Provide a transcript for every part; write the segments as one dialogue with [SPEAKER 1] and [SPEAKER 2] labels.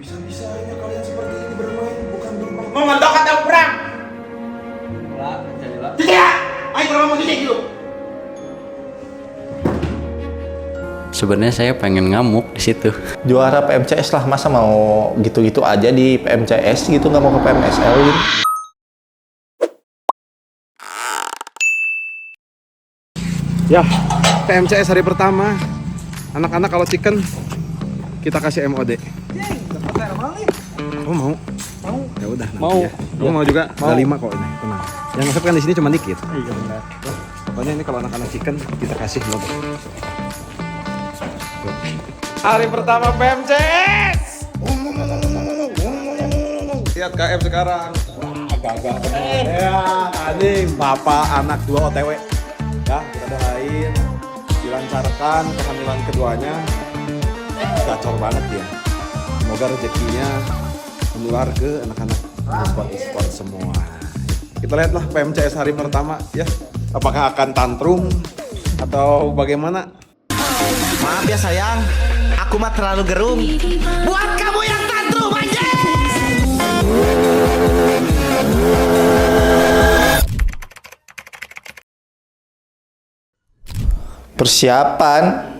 [SPEAKER 1] Bisa-bisanya kalian seperti ini bermain, bukan bermain. Mau ngendok atau perang?
[SPEAKER 2] Lah, jadilah.
[SPEAKER 1] Tidak! Ayo kalau mau cuci dulu.
[SPEAKER 3] Sebenarnya saya pengen ngamuk di situ.
[SPEAKER 4] Juara PMCS lah, masa mau gitu-gitu aja di PMCS gitu, nggak mau ke PMSL gitu.
[SPEAKER 1] Ya, PMCS hari pertama. Anak-anak kalau chicken kita kasih MOD. Oh mau? Mau. Ya udah.
[SPEAKER 2] Mau.
[SPEAKER 1] Ya. Kamu mau juga? Ada 5 kok ini. Tenang. Yang masuk kan di sini cuma dikit.
[SPEAKER 2] Iya benar.
[SPEAKER 1] Pokoknya ini kalau anak-anak chicken kita kasih logo. Hari pertama PMCS. Lihat KM sekarang. Agak-agak bener. Ya, anjing. Bapak anak 2 OTW. Ya, kita doain dilancarkan kehamilan keduanya. Gacor banget ya. Semoga rezekinya menular ke anak-anak e-sport semua. Kita lihatlah PMCS hari pertama ya. Apakah akan tantrum atau bagaimana?
[SPEAKER 5] Maaf ya sayang, aku mah terlalu gerung. Buat kamu yang tantrum aja.
[SPEAKER 4] Persiapan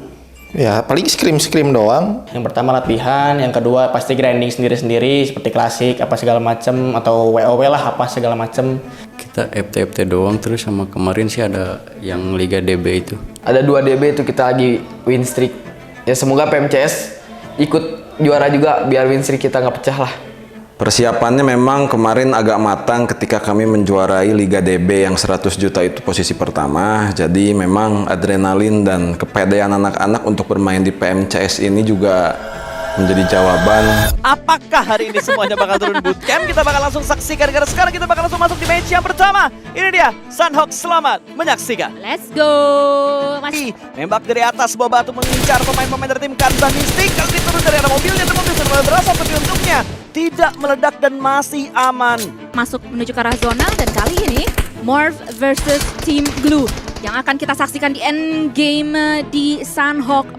[SPEAKER 4] ya paling scrim doang.
[SPEAKER 6] Yang pertama latihan, yang kedua pasti grinding sendiri-sendiri seperti klasik apa segala macem atau WoW lah apa segala macem.
[SPEAKER 3] Kita FT doang, terus sama kemarin sih ada yang Liga DB itu.
[SPEAKER 2] Ada 2 DB itu kita lagi win streak. Ya semoga PMCS ikut juara juga biar win streak kita nggak pecah lah.
[SPEAKER 7] Persiapannya memang kemarin agak matang ketika kami menjuarai Liga DB yang 100 juta itu posisi pertama. Jadi memang adrenalin dan kepedean anak-anak untuk bermain di PMCS ini juga menjadi jawaban.
[SPEAKER 8] Apakah hari ini semuanya bakal turun bootcamp? Kita bakal langsung saksikan karena sekarang kita bakal langsung masuk di match yang pertama. Ini dia, Sunhawk, selamat menyaksikan.
[SPEAKER 9] Let's go.
[SPEAKER 8] Nembak dari atas, sebuah batu mengincar pemain-pemain dari tim Kanban Mystic. Kalau diturun dari arah mobilnya, dan mobil sudah berasa, tapi untungnya tidak meledak dan masih aman.
[SPEAKER 9] Masuk menuju ke arah zona dan kali ini Morph versus Team Glue yang akan kita saksikan di endgame di Sunhawk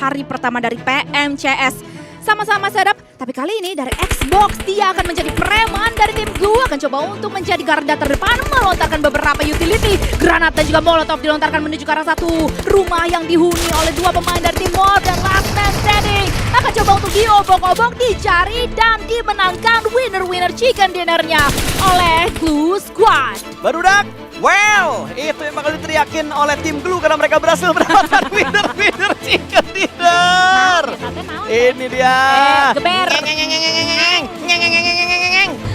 [SPEAKER 9] hari pertama dari PMCS. Sama-sama setup, tapi kali ini dari Xbox dia akan menjadi preman dari tim Glue, akan coba untuk menjadi garda terdepan, melontarkan beberapa utility, granat dan juga molotov dilontarkan menuju ke arah satu rumah yang dihuni oleh 2 pemain dari tim Morph, dan last man standing akan coba untuk diobok-obok, dicari dan dimenangkan winner chicken dinnernya oleh Glue Squad.
[SPEAKER 8] Barudak, well, itu yang bakal diteriakin oleh tim Glue karena mereka berhasil mendapatkan winner chicken dinner. Ini dia.
[SPEAKER 9] Geber.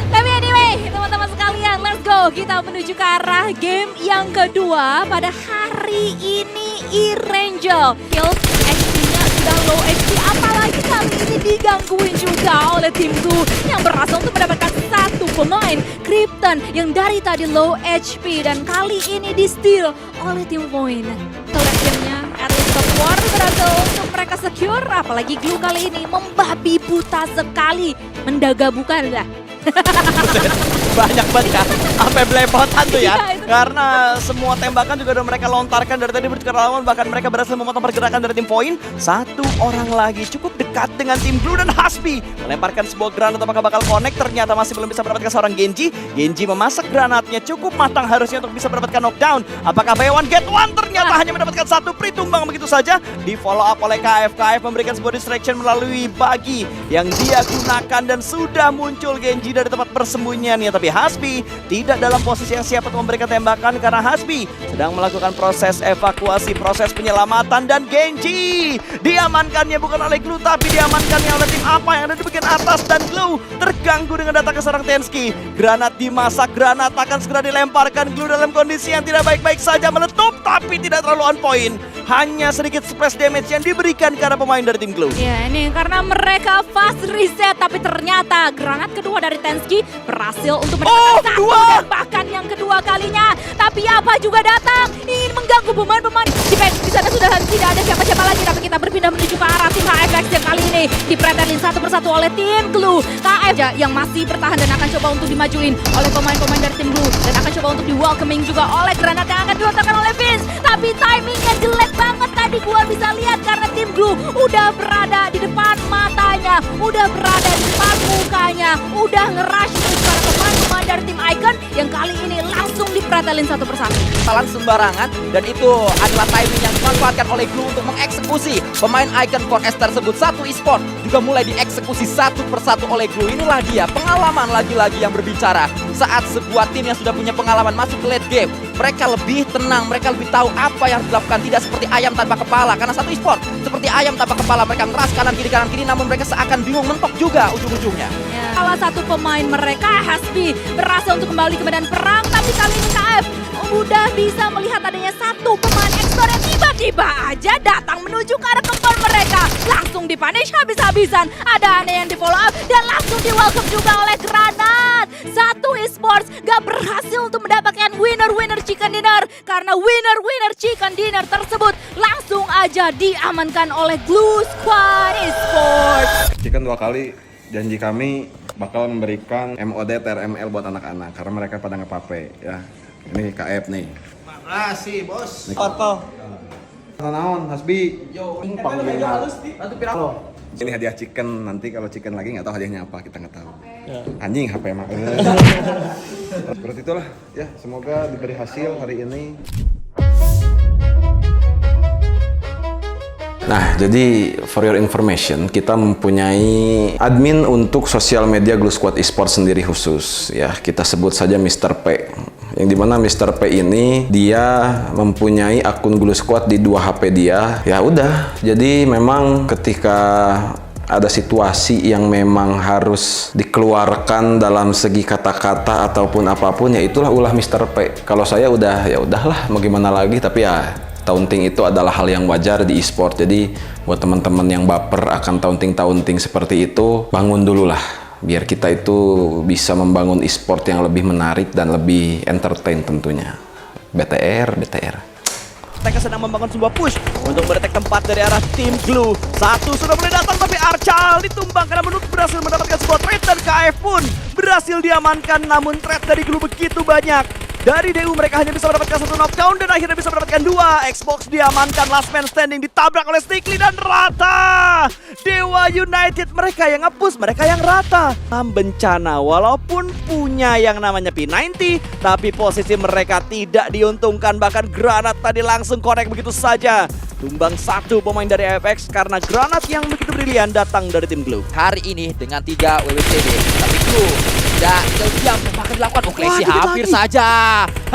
[SPEAKER 9] Tapi anyway, teman-teman sekalian, let's go. Kita menuju ke arah game yang kedua pada hari ini. E-Ranger kill HP-nya sudah low HP, apalagi kali ini digangguin juga oleh tim Glue yang berhasil untuk mendapatkan 1 pemain Krypton yang dari tadi low HP dan kali ini di steal oleh tim Void. Collectionnya at least top war berhasil untuk mereka secure, apalagi Glue kali ini membabi buta sekali, mendaga bukan lah.
[SPEAKER 8] Banyak banget ya, sampai belepotan tuh ya.
[SPEAKER 9] Iya,
[SPEAKER 8] Karena semua tembakan juga udah mereka lontarkan dari tadi menuju ke lawan. Bahkan mereka berhasil memotong pergerakan dari tim Point. 1 orang lagi cukup dekat dengan tim Blue, dan Hasbi melemparkan sebuah granat. Apakah bakal connect? Ternyata masih belum bisa mendapatkan seorang Genji. Genji memasak granatnya cukup matang harusnya untuk bisa mendapatkan knockdown. Apakah buy one get one? Ternyata hanya mendapatkan 1 pritumbang begitu saja. Di follow up oleh KF. KF memberikan sebuah distraction melalui bagi yang dia gunakan, dan sudah muncul Genji dari tempat persembunyiannya. Tapi Hasbi tidak dalam posisi yang siap untuk memberikan tembakan karena Hasbi sedang melakukan proses evakuasi, proses penyelamatan, dan Genji diamankannya bukan oleh Glue tapi diamankannya oleh tim apa yang ada di bagian atas, dan Glue terganggu dengan datang ke seorang Tensky. Granat dimasak, granat akan segera dilemparkan. Glue dalam kondisi yang tidak baik-baik saja, meletup tapi tidak terlalu on point. Hanya sedikit splash damage yang diberikan karena pemain dari tim Glue.
[SPEAKER 9] Ya ini karena mereka fast reset, tapi ternyata granat kedua dari Tensky berhasil untuk mendapatkan 1 dan bahkan yang kedua kalinya. Tapi apa juga datang ingin mengganggu pemain-pemain defense. Di sana sudah tidak ada siapa-siapa lagi, tapi kita berpindah menuju ke arah tim HFX yang kali ini dipretelin satu persatu oleh tim Glue. KF yang masih bertahan dan akan coba untuk dimajuin oleh pemain-pemain dari tim Glue, dan akan coba untuk di welcoming juga oleh granat yang akan dilontarkan oleh Vince. Tapi timingnya jelek banget tadi, gua bisa lihat karena tim Glue udah berada di depan matanya, udah berada di depan mukanya, udah nge-rush para pemain-pemain dari tim Icon yang kali ini langsung dipretelin satu persatu.
[SPEAKER 8] Kesalahan sembarangan dan itu adalah timing yang dimanfaatkan oleh Glue untuk mengeksekusi pemain Icon 4S tersebut. Satu e-sport juga mulai dieksekusi satu persatu oleh Glue. Inilah dia pengalaman lagi-lagi yang berbicara. Saat sebuah tim yang sudah punya pengalaman masuk ke late game, mereka lebih tenang, mereka lebih tahu apa yang harus dilakukan, tidak seperti ayam tanpa kepala. Karena satu e-sport seperti ayam tanpa kepala, mereka ngeras kanan kiri, namun mereka seakan bingung mentok juga ujung-ujungnya.
[SPEAKER 9] Salah satu pemain mereka, Hasbi, berhasil untuk kembali ke medan perang, tapi kali ini KF udah bisa melihat adanya satu pemain Extor yang tiba-tiba aja datang menuju ke arah kempur mereka. Langsung dipunish habis-habisan, ada aneh yang di follow up dan langsung di welcome juga oleh Granat. Satu esports gak berhasil untuk mendapatkan winner chicken dinner karena winner chicken dinner tersebut langsung aja diamankan oleh Glue Squad Esports.
[SPEAKER 1] Chicken 2 kali, janji kami bakal memberikan MOD TRML buat anak-anak karena mereka pada ngepape ya. Ini KF nih.
[SPEAKER 4] Makasih, Bos.
[SPEAKER 1] Apa? Naon, Hasbi. Ini hadiah chicken, nanti kalau chicken lagi nggak tahu hadiahnya apa, kita nggak tahu. Anjing HP emang. Seperti itulah ya, semoga diberi hasil hari ini.
[SPEAKER 7] Nah, jadi for your information, kita mempunyai admin untuk sosial media Glue Squad Esports sendiri khusus. Ya, kita sebut saja Mr. P. Yang dimana Mr. P ini dia mempunyai akun Glue Squad di 2 HP dia. Ya udah, jadi memang ketika ada situasi yang memang harus dikeluarkan dalam segi kata-kata ataupun apapun, ya itulah ulah Mr. P. Kalau saya udah, ya udahlah, mau gimana lagi, tapi ya taunting itu adalah hal yang wajar di e-sport. Jadi buat teman-teman yang baper akan taunting seperti itu, bangun dulu lah. Biar kita itu bisa membangun e-sport yang lebih menarik dan lebih entertain tentunya. BTR.
[SPEAKER 8] Mereka sedang membangun sebuah push untuk mendetek tempat dari arah tim Glue. Satu sudah mulai datang tapi Archal ditumbang karena Menuk berhasil mendapatkan sebuah trade dan KF pun berhasil diamankan. Namun trade dari Glue begitu banyak. Dari DU mereka hanya bisa mendapatkan 1 knockdown dan akhirnya bisa mendapatkan 2. Xbox diamankan, last man standing ditabrak oleh Stickly dan rata. Dewa United mereka yang nge-push, mereka yang rata. Bencana walaupun punya yang namanya P90, tapi posisi mereka tidak diuntungkan. Bahkan Granat tadi langsung connect begitu saja. Tumbang 1 pemain dari AFX karena Granat yang begitu brilian datang dari tim Glue. Hari ini dengan 3 WWCD, tapi Glue tidak diam bahkan dilakukan. Classy hampir saja.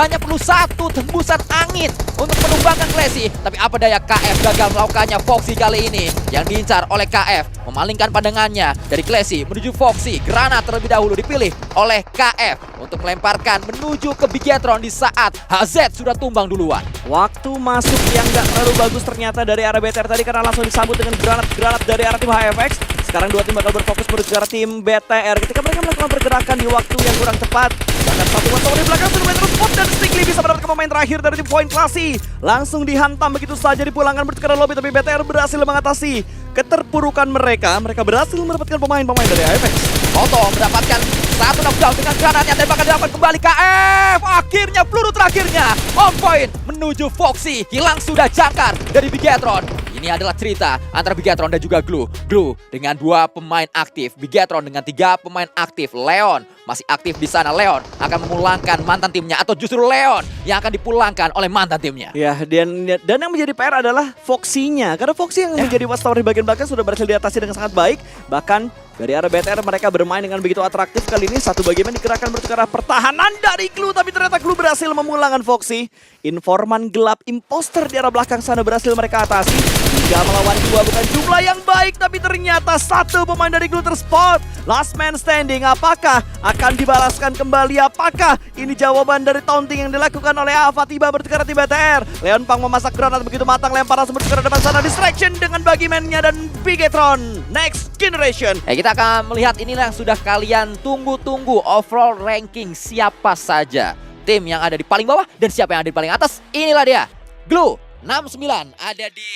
[SPEAKER 8] Hanya perlu 1 tembusan angin untuk menumbangkan Classy. Tapi apa daya, KF gagal melakukannya. Foxy kali ini yang diincar oleh KF memalingkan pandangannya dari Classy menuju Foxy. Granat terlebih dahulu dipilih oleh KF untuk melemparkan menuju ke Bigetron di saat HZ sudah tumbang duluan. Waktu masuk yang gak terlalu bagus ternyata dari arah BTR tadi karena langsung disambut dengan granat dari arah tim HFX. Sekarang 2 tim bakal berfokus menuju ke arah tim BTR ketika mereka melakukan pergerakan di waktu yang kurang tepat. Bahkan satu motor di belakang sudah main spot dan Stickly bisa mendapatkan pemain terakhir dari tim Point Classy. Langsung dihantam begitu saja dipulangkan menuju ke arah lobby, tapi BTR berhasil mengatasi keterpurukan mereka. Mereka berhasil mendapatkan pemain-pemain dari AFX. Otto mendapatkan 1 knockdown dengan granatnya, tembakan dilakukan kembali KF. Akhirnya peluru terakhirnya on point menuju Foxy. Hilang sudah jangkar dari Bigetron. Ini adalah cerita antara Bigetron dan juga Glue. Glue dengan 2 pemain aktif, Bigetron dengan 3 pemain aktif. Leon masih aktif di sana. Leon akan memulangkan mantan timnya atau justru Leon yang akan dipulangkan oleh mantan timnya. Ya, dan yang menjadi PR adalah Foxy-nya. Karena Foxy yang menjadi watchtower di bagian belakang sudah berhasil diatasi dengan sangat baik. Bahkan dari arah BTR mereka bermain dengan begitu atraktif. Kali ini satu bagian dikerahkan menuju ke arah pertahanan dari Glue, tapi ternyata Glue berhasil memulangkan Foxy. Informan gelap imposter di arah belakang sana berhasil mereka atasi. 3 melawan 2 bukan jumlah yang baik, tapi ternyata 1 pemain dari Glue terspot. Last man standing, apakah akan dibalaskan kembali? Apakah ini jawaban dari taunting yang dilakukan oleh Ava? Tiba bertukar di BTR. Leon Pang memasak granat begitu matang, lempar langsung bertukar depan sana. Distraction dengan bagi man-nya dan Bigetron Next Generation. Kita akan melihat inilah yang sudah kalian tunggu-tunggu, overall ranking siapa saja tim yang ada di paling bawah dan siapa yang ada di paling atas. Inilah dia, Glue 69 ada di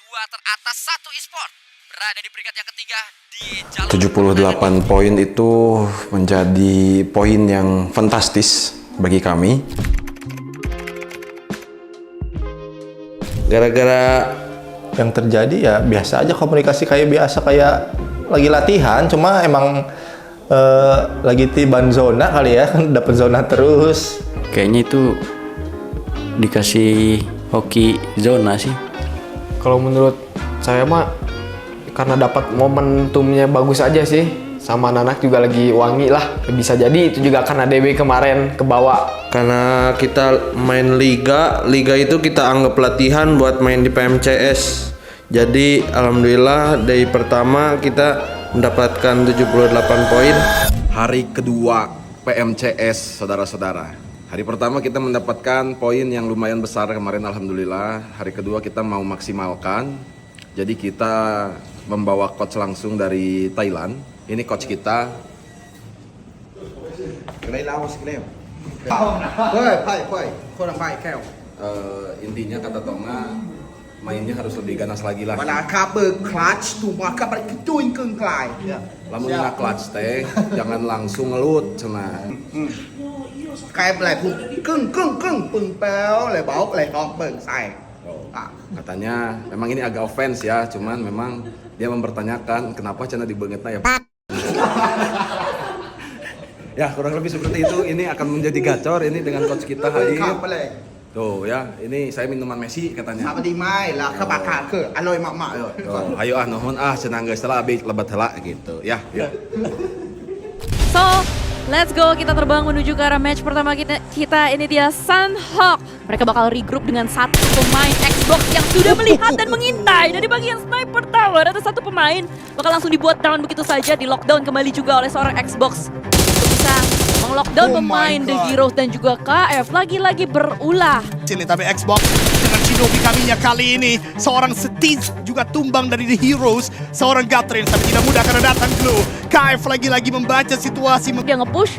[SPEAKER 8] 2 teratas, 1 e-sport berada di peringkat yang ketiga di jalur
[SPEAKER 7] 78 poin itu menjadi poin yang fantastis bagi kami.
[SPEAKER 4] Gara-gara Yang terjadi ya biasa aja, komunikasi kayak biasa, kayak lagi latihan, cuma emang lagi tiban zona kali ya, kan dapet zona terus.
[SPEAKER 3] Kayaknya itu dikasih hoki zona sih.
[SPEAKER 2] Kalau menurut saya mah karena dapat momentumnya bagus aja sih. Sama anak juga lagi wangi lah. Bisa jadi itu juga karena DB kemarin kebawa.
[SPEAKER 10] Karena kita main liga itu kita anggap latihan buat main di PMCS. Jadi alhamdulillah dari pertama kita mendapatkan 78 poin.
[SPEAKER 7] Hari kedua PMCS, saudara-saudara. Hari pertama kita mendapatkan poin yang lumayan besar kemarin, alhamdulillah. Hari kedua kita mau maksimalkan. Jadi kita membawa coach langsung dari Thailand. Ini coach kita. Intinya kata Tonga, mainnya harus lebih ganas lagi lah. Lamun nak clutch teh, jangan langsung ngelut cenah. Katanya memang ini agak offense ya, cuman memang dia mempertanyakan kenapa cenah dibeungeutna ya. Ya kurang lebih seperti itu. Ini akan menjadi gacor ini dengan coach kita hadir. Tuh ya, ini saya minuman Messi katanya. Ayo nuhun cenah geus teh abi lebat heula gitu ya.
[SPEAKER 9] So, let's go, kita terbang menuju ke arah match pertama kita ini dia Sunhawk. Mereka bakal regroup dengan satu pemain Xbox yang sudah melihat dan mengintai dari bagian sniper tower. Ada satu pemain bakal langsung dibuat down begitu saja, di lockdown kembali juga oleh seorang Xbox untuk bisa meng-lockdown pemain The Heroes dan juga KF. Lagi-lagi berulah.
[SPEAKER 11] Tapi Xbox dengan Shinobi kaminya kali ini, seorang Stitch juga tumbang dari The Heroes, seorang Gatrin, tapi tidak mudah karena datang Glue. KF lagi-lagi membaca situasi.
[SPEAKER 9] Dia nge-push,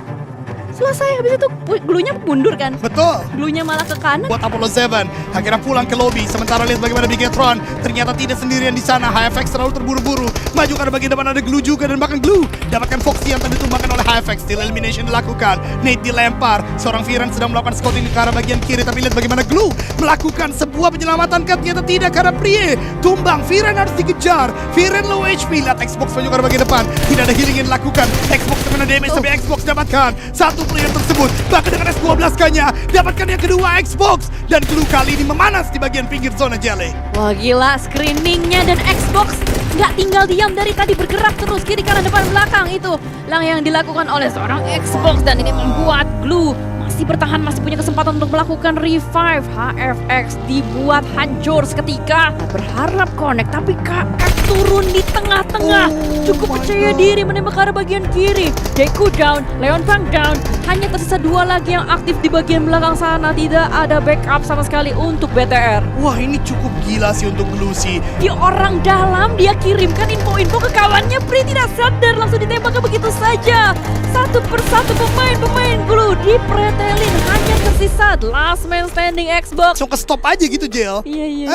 [SPEAKER 9] selesai, habis itu Glue-nya mundur kan?
[SPEAKER 11] Betul.
[SPEAKER 9] Glue-nya malah ke kanan.
[SPEAKER 11] Buat Apollo 7, akhirnya pulang ke lobby. Sementara lihat bagaimana Bigetron, ternyata tidak sendirian di sana. HFX terlalu terburu-buru, maju karena bagian depan ada Glue juga, dan bahkan Glue dapatkan Foxy yang tadi ditumbangkan oleh HFX. Still elimination dilakukan, Nate dilempar. Seorang Viren sedang melakukan scouting ke arah bagian kiri, tapi lihat bagaimana Glue melakukan sebuah penyelamatan, ternyata tidak karena Prie tumbang. Viren harus dikejar, Viren low HP. Lihat Xbox maju ke arah bagian depan, tidak ada healing yang dilakukan. Xbox terkena damage, tapi Xbox dapatkan satu player tersebut, bahkan dengan S12-nya dapatkan yang kedua Xbox, dan Glue kali ini memanas di bagian pinggir zona jelly.
[SPEAKER 9] Wah gila, screeningnya dan Xbox nggak tinggal diam dari tadi, bergerak terus kiri kanan depan belakang. Itu lah yang dilakukan oleh seorang Xbox, dan ini membuat Glue masih bertahan, masih punya kesempatan untuk melakukan revive. HFX dibuat hancur seketika. Berharap connect, tapi KF turun di tengah-tengah. Cukup percaya diri menembak ke arah bagian kiri. Deku down, Leon Fang down. Hanya tersisa dua lagi yang aktif di bagian belakang sana. Tidak ada backup sama sekali untuk BTR.
[SPEAKER 11] Wah ini cukup gila sih untuk Glue sih.
[SPEAKER 9] Dia orang dalam, dia kirimkan info-info ke kawannya. Pri tidak sadar, langsung ditembaknya begitu saja. Satu persatu pemain Glue dipretelin. Hanya tersisa last man standing Xbox.
[SPEAKER 11] So ke stop aja gitu Jel.
[SPEAKER 9] Iya.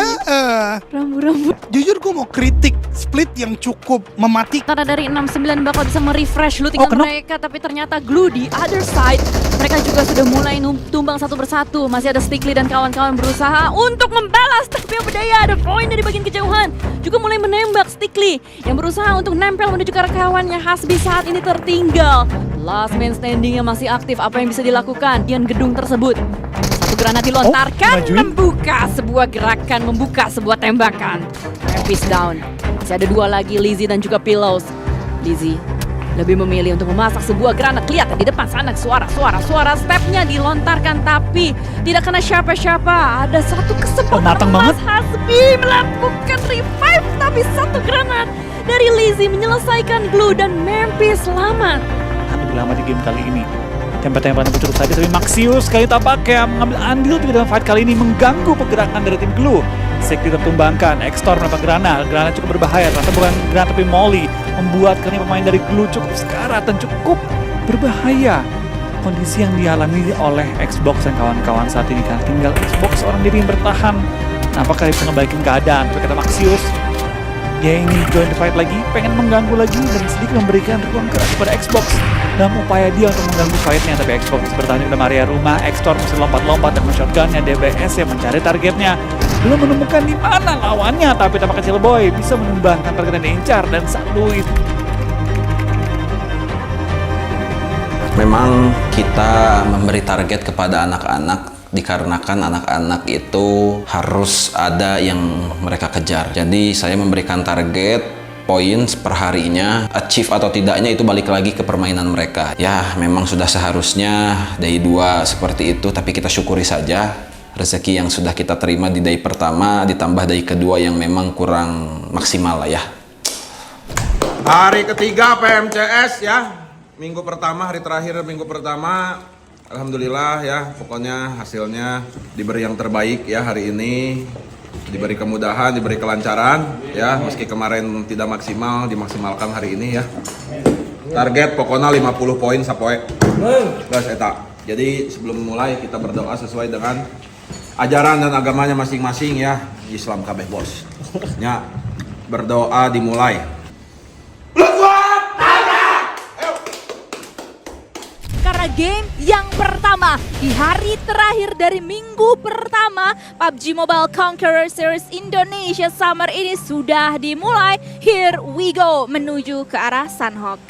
[SPEAKER 9] Rambu-rambu.
[SPEAKER 11] Jujur gue mau kritik split yang cukup mematikan.
[SPEAKER 9] Karena dari 6-9 bakal bisa merefresh looting mereka, tapi ternyata Glue di other side. Mereka juga sudah mulai tumbang satu persatu. Masih ada Stickly dan kawan-kawan berusaha untuk membalas, tapi apa daya, ada poin dari bagian kejauhan. Juga mulai menembak Stickly yang berusaha untuk nempel menuju ke arah kawannya. Hasbi saat ini tertinggal. Last man standing yang masih aktif. Apa yang bisa dilakukan di gedung tersebut? Satu granat dilontarkan, membuka sebuah gerakan, membuka sebuah tembakan. Memphis down. Masih ada dua lagi, Lizzie dan juga Pillows. Lizzie lebih memilih untuk memasak sebuah granat. Kelihatan di depan sana suara stepnya dilontarkan, tapi tidak kena siapa-siapa. Ada satu kesempatan Mas Hasbi melakukan revive, tapi satu granat dari Lizzie menyelesaikan Glue dan Memphis selamat.
[SPEAKER 12] Lama di game kali ini. Tempat-tempat cukup saja, tapi Maxius sekali tampaknya mengambil andil juga dalam fight kali ini, mengganggu pergerakan dari tim Glue. Sekti tertumbangkan, Extor menembak granat cukup berbahaya, ternyata bukan granat tapi Molly, membuat kali pemain dari Glue cukup sekarat dan cukup berbahaya. Kondisi yang dialami oleh Xbox dan kawan-kawan saat ini, kan tinggal Xbox seorang diri yang bertahan. Apakah bisa ngebaikin keadaan? Tapi kata Maxius, dia ingin join the fight lagi, pengen mengganggu lagi dan sedikit memberikan ruang keras kepada Xbox dalam upaya dia untuk mengganggu fightnya. Tapi Xbox bertahan di area rumah, Extor masih lompat-lompat dan men-shotgunnya DBS yang mencari targetnya. belum menemukan di mana lawannya, tapi tampaknya Cellboy bisa menumbangkan target yang diincar dan satu itu.
[SPEAKER 7] Memang kita memberi target kepada anak-anak dikarenakan anak-anak itu harus ada yang mereka kejar. Jadi saya memberikan target poin per harinya, achieve atau tidaknya itu balik lagi ke permainan mereka. Ya memang sudah seharusnya day 2 seperti itu, tapi kita syukuri saja rezeki yang sudah kita terima di day pertama ditambah day kedua yang memang kurang maksimal lah ya.
[SPEAKER 1] Hari ketiga PMCS ya. Minggu pertama, hari terakhir minggu pertama, alhamdulillah ya, pokoknya hasilnya diberi yang terbaik ya hari ini, diberi kemudahan, diberi kelancaran ya, meski kemarin tidak maksimal, dimaksimalkan hari ini ya. Target pokoknya 50 poin sapoe. Guys eta. Jadi sebelum mulai kita berdoa sesuai dengan ajaran dan agamanya masing-masing ya, Islam kabeh bos. Ya, berdoa dimulai.
[SPEAKER 9] Karena game yang pertama di hari terakhir dari minggu pertama PUBG Mobile Conqueror Series Indonesia Summer ini sudah dimulai. Here we go menuju ke arah Sunhawk.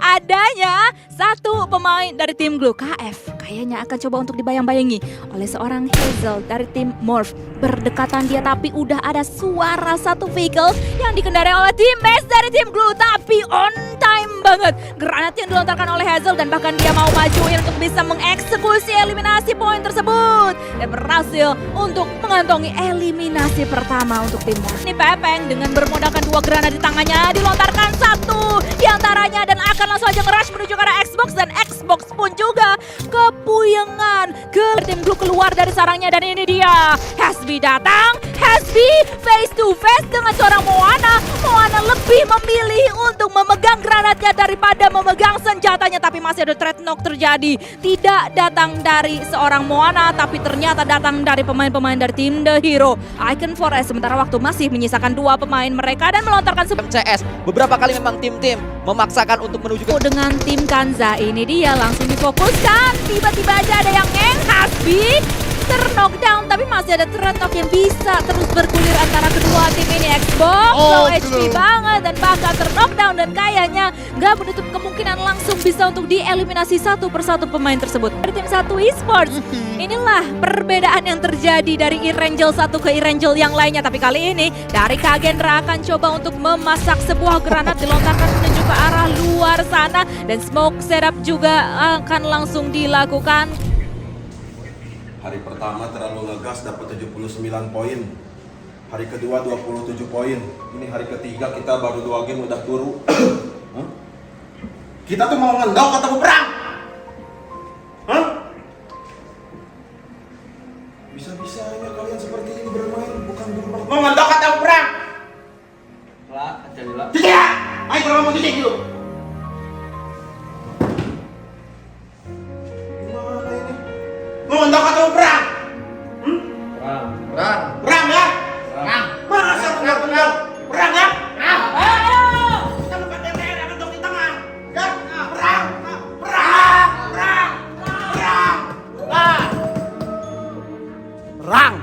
[SPEAKER 9] Adanya satu pemain dari tim Glue, KF, kayaknya akan coba untuk dibayang-bayangi oleh seorang Hazel dari tim Morph. Berdekatan dia tapi udah ada suara satu vehicle yang dikendarai oleh tim Base dari tim Glue, tapi on time banget granat yang dilontarkan oleh Hazel dan bahkan dia mau majuin untuk bisa mengeksekusi eliminasi poin tersebut dan berhasil untuk mengantongi eliminasi pertama untuk tim Morph. Ini Pepeng dengan bermodalkan 2 granat di tangannya dilontarkan satu diantaranya dan akan langsung aja nge-rush menuju ke arah Xbox dan Xbox pun juga kepuyengan ke tim Glue keluar dari sarangnya dan ini dia Hasbi datang. Hasbi face to face dengan seorang Moana. Moana lebih memilih untuk memegang granatnya daripada memegang senjatanya, tapi masih ada threat knock terjadi. Tidak datang dari seorang Moana tapi ternyata datang dari pemain-pemain dari tim The Hero Icon Forest. Sementara waktu masih menyisakan 2 pemain mereka dan melontarkan
[SPEAKER 8] CS. Beberapa kali memang tim-tim memaksakan untuk menuju ke
[SPEAKER 9] dengan tim Kanza. Ini dia langsung difokuskan. Tiba-tiba aja ada yang Hasbi ter-knockdown, tapi masih ada threat knock yang bisa terus bergulir antara kedua tim ini. Xbox low HP banget dan bahkan ter-knockdown dan kayaknya nggak menutup kemungkinan langsung bisa untuk dieliminasi satu persatu pemain tersebut. Dari tim 1 esports, inilah perbedaan yang terjadi dari Erangel satu ke Erangel yang lainnya. Tapi kali ini dari Kagendra akan coba untuk memasak sebuah granat dilontarkan menuju ke arah luar sana dan smoke setup juga akan langsung dilakukan.
[SPEAKER 1] Hari pertama terlalu ngegas dapat 79 poin. Hari kedua 27 poin. Ini hari ketiga kita baru 2 game udah turu. Kita tuh mau ngendok atau perang? Hah? Bisa-bisanya kalian seperti ini bermain bukan bermain. Mau ngendok atau perang?
[SPEAKER 6] Lah, jadilah.
[SPEAKER 1] Tidak! Ayo kalau mau titik dulu. Mau ngendok atau perang?
[SPEAKER 6] Perang.
[SPEAKER 1] Perang ya? Perang. Masa ngendok? Perang ya? Ayo! Kita bukan DPR yang ngendok di tengah. Ya? Perang! Perang! Perang! Perang!
[SPEAKER 11] Perang!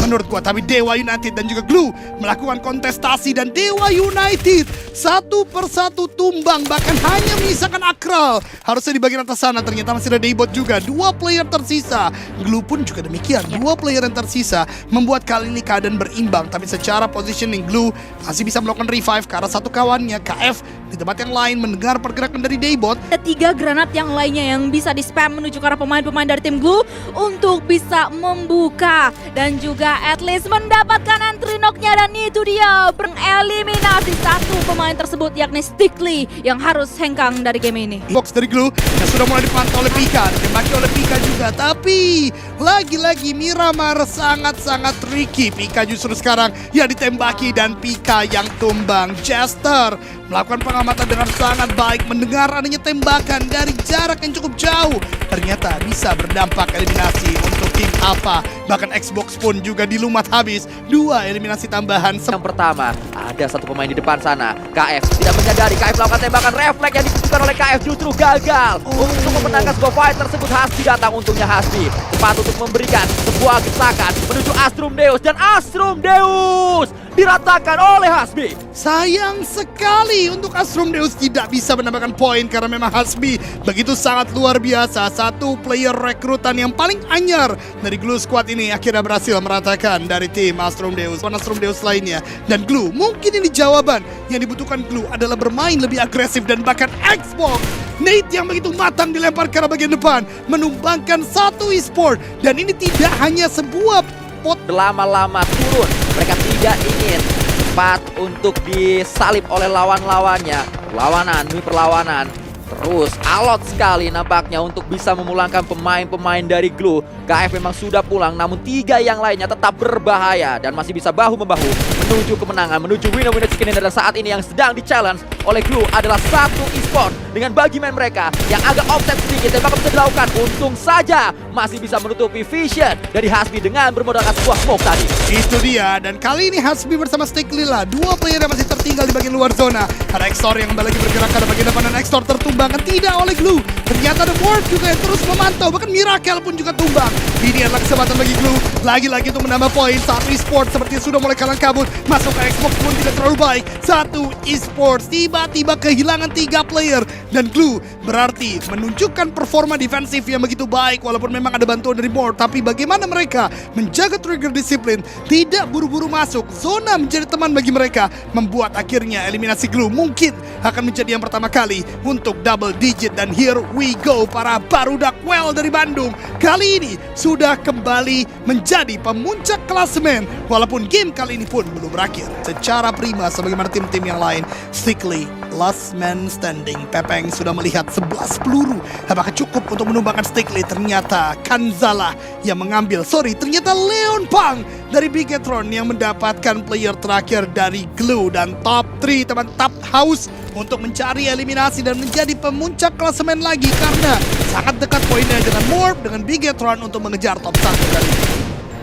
[SPEAKER 11] Menurut gua, tapi Dewa United dan juga Glue melakukan kontestasi dan Dewa United satu persatu tumbang, bahkan hanya menyisakan Akral. Harusnya di bagian atas sana ternyata masih ada Daybot juga, 2 player tersisa. Glue pun juga demikian, 2 player yang tersisa membuat kali ini keadaan berimbang. Tapi secara positioning Glue masih bisa melakukan revive ke arah satu kawannya, KF di tempat yang lain mendengar pergerakan dari Daybot.
[SPEAKER 9] Ada 3 granat yang lainnya yang bisa di-spam menuju ke arah pemain-pemain dari tim Glue untuk bisa membuka dan juga at least mendapatkan entry knock-nya dan itu dia mengeliminasi satu pemain tersebut yakni Stickly yang harus hengkang dari game ini.
[SPEAKER 11] Box dari Glue yang sudah mulai dipantau oleh Pika, ditembaki oleh Pika juga, tapi lagi-lagi Miramar sangat-sangat tricky. Pika justru sekarang yang ditembaki dan Pika yang tumbang. Jester melakukan pengamatan dengan sangat baik, mendengar adanya tembakan dari jarak yang cukup jauh. Ternyata bisa berdampak eliminasi untuk tim apa. Bahkan Xbox pun juga dilumat habis. 2 eliminasi tambahan.
[SPEAKER 8] Yang pertama, ada satu pemain di depan sana. KF tidak menyadari, KF melakukan tembakan refleks yang ditunjukkan oleh KF justru gagal. Untuk memenangkan sebuah fight tersebut, Hasbi datang untungnya Hasbi tepat untuk memberikan sebuah gesakan menuju Astrum Deus, dan Astrum Deus diratakan oleh Hasbi.
[SPEAKER 11] Sayang sekali untuk Astrum Deus tidak bisa menambahkan poin karena memang Hasbi begitu sangat luar biasa. Satu player rekrutan yang paling anyar dari Glue Squad ini akhirnya berhasil meratakan dari tim Astrum Deus. Astrum Deus lainnya dan Glue, mungkin ini jawaban yang dibutuhkan Glue adalah bermain lebih agresif dan bahkan Xbox. Nate yang begitu matang dilempar ke arah bagian depan menumbangkan satu e-sport, dan ini tidak hanya sebuah pot
[SPEAKER 8] lama-lama turun. Mereka tidak ingin cepat untuk disalip oleh lawan-lawannya. Perlawanan demi perlawanan. Terus alot sekali nampaknya untuk bisa memulangkan pemain-pemain dari Glue. KF memang sudah pulang, namun 3 yang lainnya tetap berbahaya dan masih bisa bahu-membahu menuju kemenangan, menuju winner-winner skin. Dan saat ini yang sedang di-challenge oleh Glue adalah satu e-sport dengan bagiman mereka yang agak offset sedikit dan bakal bisa dilakukan. Untung saja masih bisa menutupi vision dari Hasbi dengan bermodalkan sebuah smoke tadi.
[SPEAKER 11] Itu dia, dan kali ini Hasbi bersama Stick Lila, 2 player yang masih tertinggal di bagian luar zona. Ada Extor yang kembali lagi bergerak ke bagian depan dan Extor tertumbangkan tidak oleh Glue. Ternyata ada Morph juga yang terus memantau, bahkan Miracle pun juga tumbang. Ini adalah kesempatan bagi Glue lagi-lagi untuk menambah poin. Satu e-sport seperti sudah mulai kalang kabut, masuk ke Xbox pun tidak terlalu baik. Satu e-sport tiba-tiba kehilangan 3 player, dan Glue berarti menunjukkan performa defensif yang begitu baik walaupun memang ada bantuan dari Morph. Tapi bagaimana mereka menjaga trigger disiplin, tidak buru-buru masuk zona menjadi teman bagi mereka, membuat akhirnya eliminasi Glue mungkin akan menjadi yang pertama kali untuk double digit. Dan here we go, para barudak well dari Bandung kali ini sudah kembali menjadi pemuncak klasemen walaupun game kali ini pun belum berakhir secara prima sebagaimana tim-tim yang lain. Strictly last man standing. Pepeng sudah melihat 11 peluru. Apakah cukup untuk menumbangkan Stickly? Ternyata Kanzala yang mengambil. Ternyata Leon Pang dari Bigetron yang mendapatkan player terakhir dari Glue. Dan top 3 teman top house untuk mencari eliminasi dan menjadi pemuncak klasemen lagi karena sangat dekat poinnya dengan Morph dengan Bigetron untuk mengejar top 1 kali ini.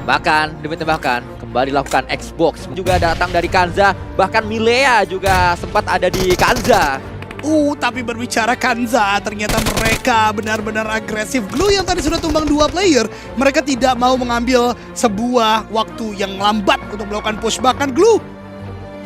[SPEAKER 8] Bahkan demi tembakan kembali dilakukan Xbox juga datang dari Kanza, bahkan Milea juga sempat ada di Kanza.
[SPEAKER 11] Tapi berbicara Kanza, ternyata mereka benar-benar agresif. Glue yang tadi sudah tumbang 2 player, mereka tidak mau mengambil sebuah waktu yang lambat untuk melakukan push. Bahkan Glue,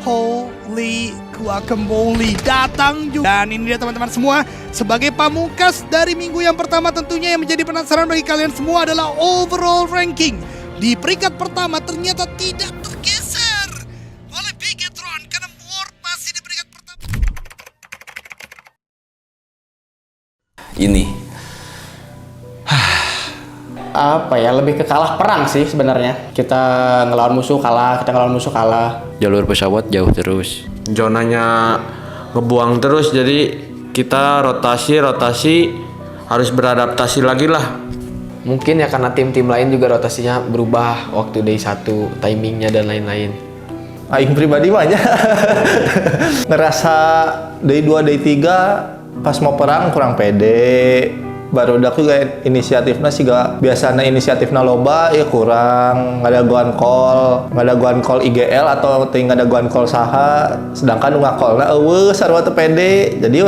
[SPEAKER 11] holy guacamole, datang juga. Dan ini dia teman-teman semua, sebagai pamungkas dari minggu yang pertama tentunya yang menjadi penasaran bagi kalian semua adalah overall ranking. Di peringkat pertama ternyata tidak tergeser oleh Bigetron karena Morph masih di peringkat pertama.
[SPEAKER 3] Ini
[SPEAKER 6] Apa ya, lebih ke kalah perang sih sebenarnya. Kita ngelawan musuh kalah,
[SPEAKER 3] jalur pesawat jauh terus.
[SPEAKER 10] Zonanya ngebuang terus, jadi kita rotasi harus beradaptasi lagi lah.
[SPEAKER 2] Mungkin ya karena tim-tim lain juga rotasinya berubah waktu day 1, timingnya dan lain-lain.
[SPEAKER 4] Aing pribadi banyak ngerasa day 2, day 3 pas mau perang kurang pede. Barudak juga inisiatifnya sih gak biasanya inisiatifnya loba ya kurang, nggak ada guan call IGL atau nggak ada guan call saha, sedangkan ngakolna sarwa teu pede. Jadi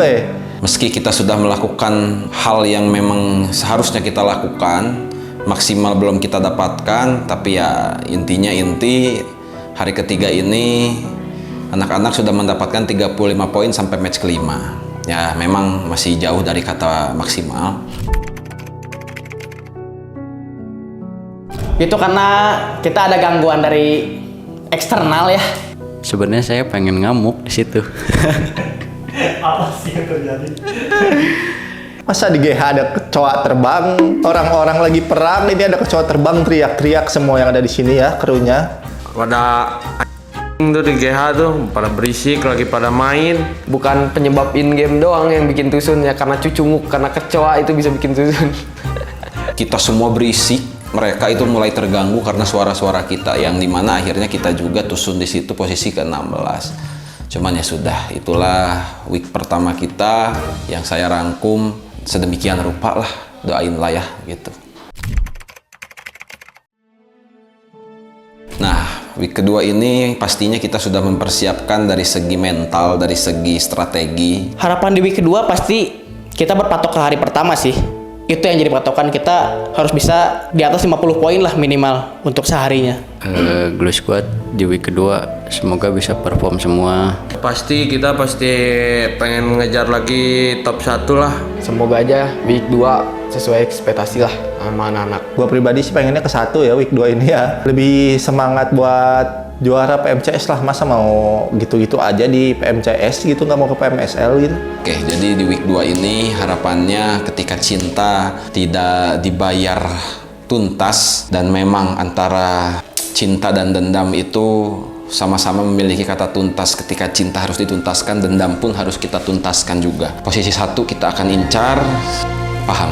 [SPEAKER 7] meski kita sudah melakukan hal yang memang seharusnya kita lakukan, maksimal belum kita dapatkan, tapi ya intinya hari ketiga ini anak-anak sudah mendapatkan 35 poin sampai match kelima. Ya memang masih jauh dari kata maksimal.
[SPEAKER 6] Itu karena kita ada gangguan dari eksternal ya.
[SPEAKER 3] Sebenarnya saya pengen ngamuk di situ.
[SPEAKER 12] Apa sih yang terjadi?
[SPEAKER 4] Masa di GH ada kecoa terbang, orang-orang lagi perang, ini ada kecoa terbang teriak-teriak semua yang ada di sini ya, krunya.
[SPEAKER 10] Pada tuh di GH tuh pada berisik lagi pada main.
[SPEAKER 2] Bukan penyebab in-game doang yang bikin tusun ya, karena cucunguk, karena kecoa itu bisa bikin tusun.
[SPEAKER 7] Kita semua berisik, mereka itu mulai terganggu karena suara-suara kita, yang dimana akhirnya kita juga tusun di situ posisi ke-16. Cuman ya sudah, itulah week pertama kita yang saya rangkum sedemikian rupa lah, doainlah ya gitu. Nah, week kedua ini pastinya kita sudah mempersiapkan dari segi mental, dari segi strategi.
[SPEAKER 6] Harapan di week kedua pasti kita berpatok ke hari pertama sih. itu yang jadi patokan. Kita harus bisa di atas 50 poin lah minimal untuk seharinya.
[SPEAKER 3] Glue Squad di week kedua semoga bisa perform semua.
[SPEAKER 10] Kita pasti pengen ngejar lagi top 1 lah.
[SPEAKER 2] Semoga aja week 2 sesuai ekspektasi lah sama anak-anak.
[SPEAKER 4] Gua pribadi sih pengennya ke 1 ya week 2 ini ya. Lebih semangat buat juara PMCS lah, masa mau gitu-gitu aja di PMCS gitu, nggak mau ke PMSL gitu.
[SPEAKER 7] Oke, jadi di week 2 ini harapannya ketika cinta tidak dibayar tuntas dan memang antara cinta dan dendam itu sama-sama memiliki kata tuntas. Ketika cinta harus dituntaskan, dendam pun harus kita tuntaskan juga. Posisi 1 kita akan incar. Paham?